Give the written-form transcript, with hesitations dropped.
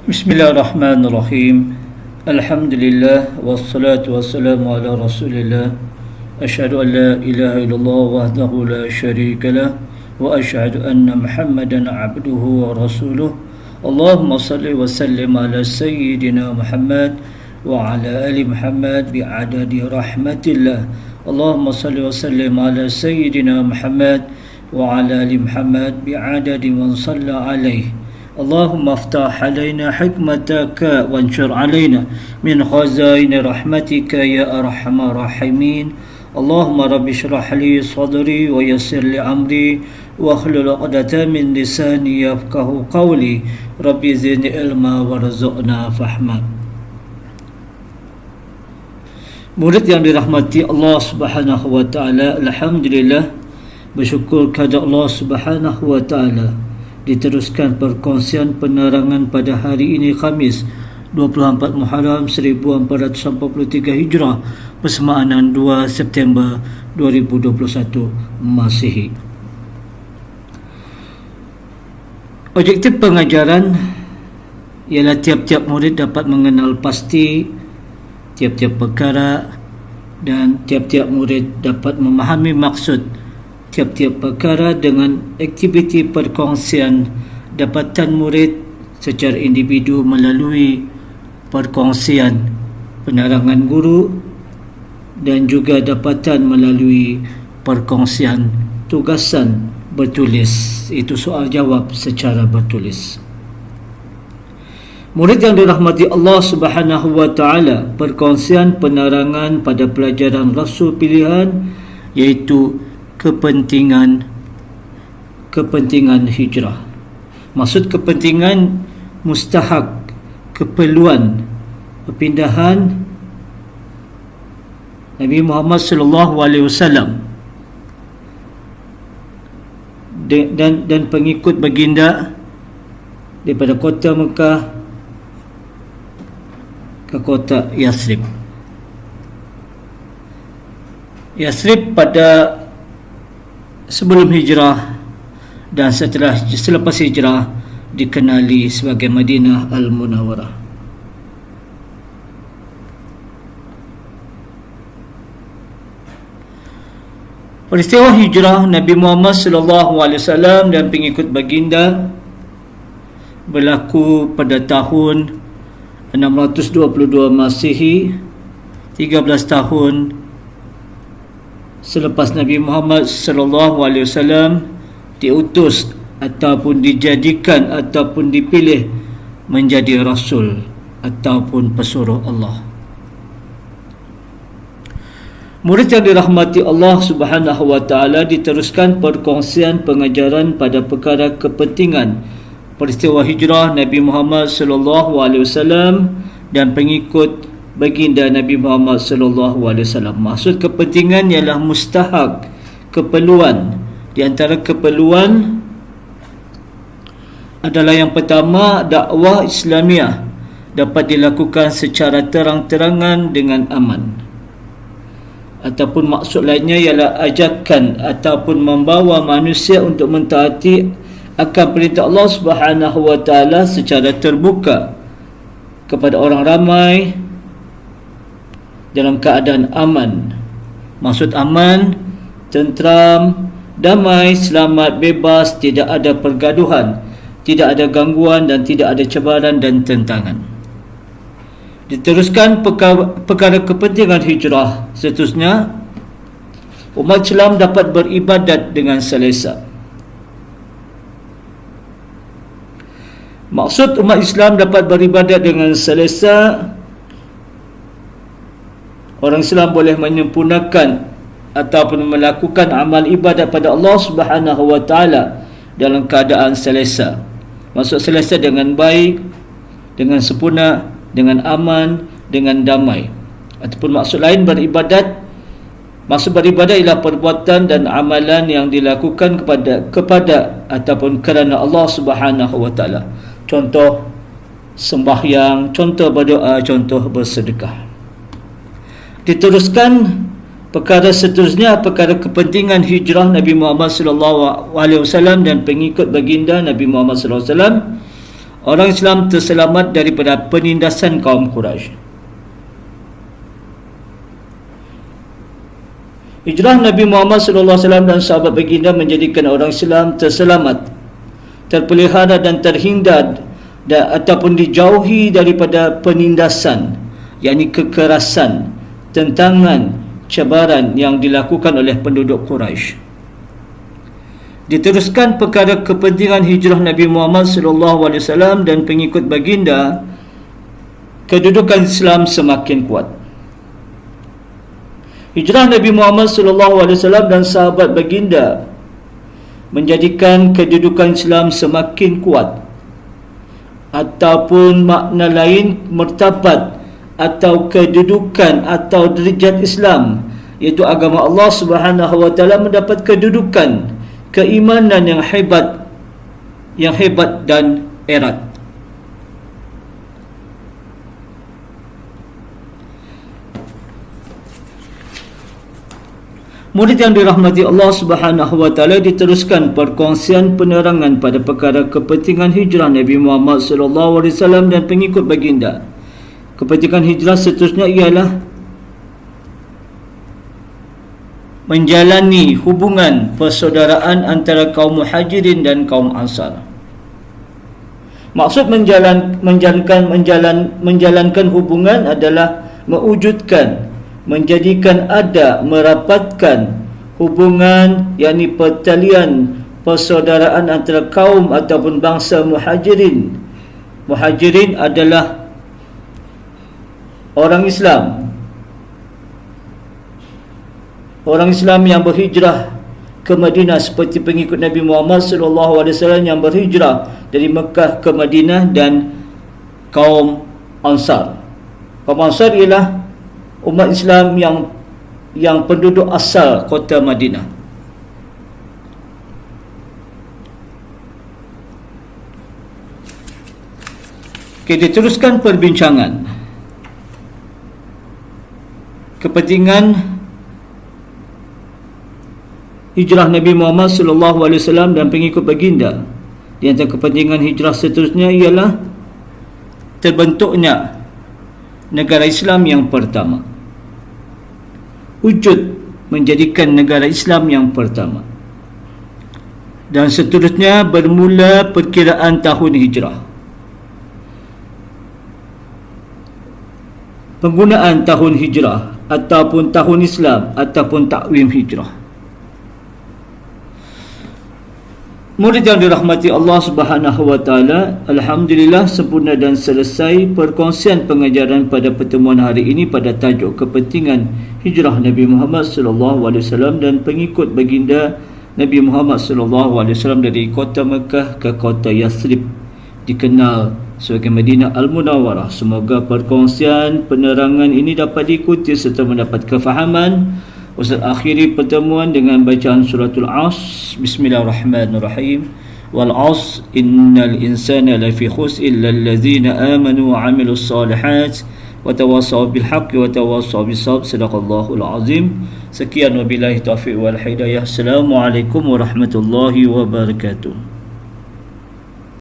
Bismillahirrahmanirrahim. Alhamdulillah wassalatu wassalamu ala Rasulillah. Asyhadu an la ilaha illallah wahdahu la syarikalah wa asyhadu anna Muhammadan abduhu wa rasuluh. Allahumma salli wa sallim ala sayyidina Muhammad wa ala ali Muhammad bi'adadi rahmatillah. Allahumma salli wa sallim ala sayyidina Muhammad wa ala ali Muhammad bi'adadi man salla alaihi. اللهم افتح علينا حكمتك وانشر علينا من خزائن رحمتك يا أرحم الراحمين. اللهم رب اشرح لي صدري ويسر لي أمري واحلل عقدة من لساني يفقهوا قولي. رب زدني علما وارزقنا فهما. Murid yang dirahmati Allah Subhanahu wa taala, alhamdulillah, bersyukur kepada Allah Subhanahu wa taala. Diteruskan perkongsian penerangan pada hari ini Khamis 24 Muharram 1443 Hijrah bersamaan 2 September 2021 Masihi. Objektif pengajaran ialah tiap-tiap murid dapat mengenal pasti tiap-tiap perkara dan tiap-tiap murid dapat memahami maksud tiap-tiap perkara dengan aktiviti perkongsian dapatan murid secara individu melalui perkongsian penerangan guru dan juga dapatan melalui perkongsian tugasan bertulis, itu soal jawab secara bertulis. Murid yang dirahmati Allah Subhanahu wa taala, perkongsian penerangan pada pelajaran Rasul pilihan iaitu kepentingan hijrah. Maksud kepentingan mustahak, keperluan perpindahan Nabi Muhammad sallallahu alaihi wasallam dan pengikut baginda daripada kota Mekah ke kota Yathrib. Yathrib pada sebelum hijrah dan selepas hijrah dikenali sebagai Madinah Al-Munawwarah. Peristiwa hijrah Nabi Muhammad sallallahu alaihi wasallam dan pengikut baginda berlaku pada tahun 622 Masihi, 13 tahun selepas Nabi Muhammad sallallahu alaihi wasallam diutus ataupun dijadikan ataupun dipilih menjadi rasul ataupun pesuruh Allah. Murid yang dirahmati Allah Subhanahu wa taala, diteruskan perkongsian pengajaran pada perkara kepentingan peristiwa hijrah Nabi Muhammad sallallahu alaihi wasallam dan pengikut baginda Nabi Muhammad sallallahu alaihi wasallam. Maksud kepentingan ialah mustahak, keperluan. Di antara keperluan adalah yang pertama, dakwah Islamiah dapat dilakukan secara terang-terangan dengan aman. Ataupun maksud lainnya ialah ajakan ataupun membawa manusia untuk mentaati akan perintah Allah Subhanahu wa taala secara terbuka kepada orang ramai dalam keadaan aman. Maksud aman, tenteram, damai, selamat, bebas, tidak ada pergaduhan, tidak ada gangguan dan tidak ada cabaran dan tentangan. Diteruskan perkara kepentingan hijrah. Seterusnya, umat Islam dapat beribadat dengan selesa. Maksud umat Islam dapat beribadat dengan selesa, orang Islam boleh menyempurnakan ataupun melakukan amal ibadat pada Allah Subhanahu wa taala dalam keadaan selesa. Maksud selesa dengan baik, dengan sempurna, dengan aman, dengan damai. Ataupun maksud lain beribadat, maksud beribadat ialah perbuatan dan amalan yang dilakukan kepada ataupun kerana Allah Subhanahu wa taala. Contoh sembahyang, contoh berdoa, contoh bersedekah. Diteruskan perkara seterusnya, perkara kepentingan hijrah Nabi Muhammad sallallahu alaihi wasallam dan pengikut baginda Nabi Muhammad sallallahu alaihi wasallam. orang Islam terselamat daripada penindasan kaum Quraisy. Hijrah Nabi Muhammad SAW dan sahabat baginda menjadikan orang Islam terselamat, terpelihara dan terhindar ataupun dijauhi daripada penindasan, yakni kekerasan, tentangan, cabaran yang dilakukan oleh penduduk Quraisy. Diteruskan perkara kepentingan hijrah Nabi Muhammad SAW dan pengikut baginda, kedudukan Islam semakin kuat. Hijrah Nabi Muhammad SAW dan sahabat baginda menjadikan kedudukan Islam semakin kuat, ataupun makna lain martabat atau kedudukan atau derajat Islam, iaitu agama Allah Subhanahu wa taala, mendapat kedudukan keimanan yang hebat dan erat. Murid yang dirahmati Allah Subhanahu wa taala, diteruskan perkongsian penerangan pada perkara kepentingan hijrah Nabi Muhammad SAW dan pengikut baginda. Kepentingan hijrah seterusnya ialah menjalani hubungan persaudaraan antara kaum Muhajirin dan kaum Ansar. Maksud menjalankan hubungan adalah mewujudkan, menjadikan ada, merapatkan hubungan, yakni pertalian persaudaraan antara kaum ataupun bangsa Muhajirin. Muhajirin adalah orang Islam yang berhijrah ke Madinah, seperti pengikut Nabi Muhammad SAW yang berhijrah dari Mekah ke Madinah, dan kaum Ansar. Kaum Ansar ialah umat Islam yang penduduk asal kota Madinah. Diteruskan perbincangan kepentingan hijrah Nabi Muhammad SAW dan pengikut baginda. Di antara kepentingan hijrah seterusnya ialah terbentuknya negara Islam yang pertama, wujud menjadikan negara Islam yang pertama. Dan seterusnya bermula perkiraan tahun hijrah, penggunaan tahun hijrah ataupun tahun Islam ataupun takwim hijrah. Murid yang dirahmati Allah Subhanahu wa taala, alhamdulillah sempurna dan selesai perkongsian pengajaran pada pertemuan hari ini pada tajuk kepentingan hijrah Nabi Muhammad SAW dan pengikut baginda Nabi Muhammad SAW dari kota Mekah ke kota Yathrib, dikenal sebagai Madinah Al-Munawwarah. Semoga perkongsian penerangan ini dapat diikuti serta mendapat kefahaman. Ustaz akhiri pertemuan dengan bacaan suratul As. Bismillahirrahmanirrahim. Wal As innal insana lafi khusr illa allazina amanu wa amilus solihat wa tawassaw bil haqqi wa tawassaw bis sabr. Sadaqallahul azim. Sekian wabillahi taufiq wal hidayah. Assalamualaikum warahmatullahi wabarakatuh.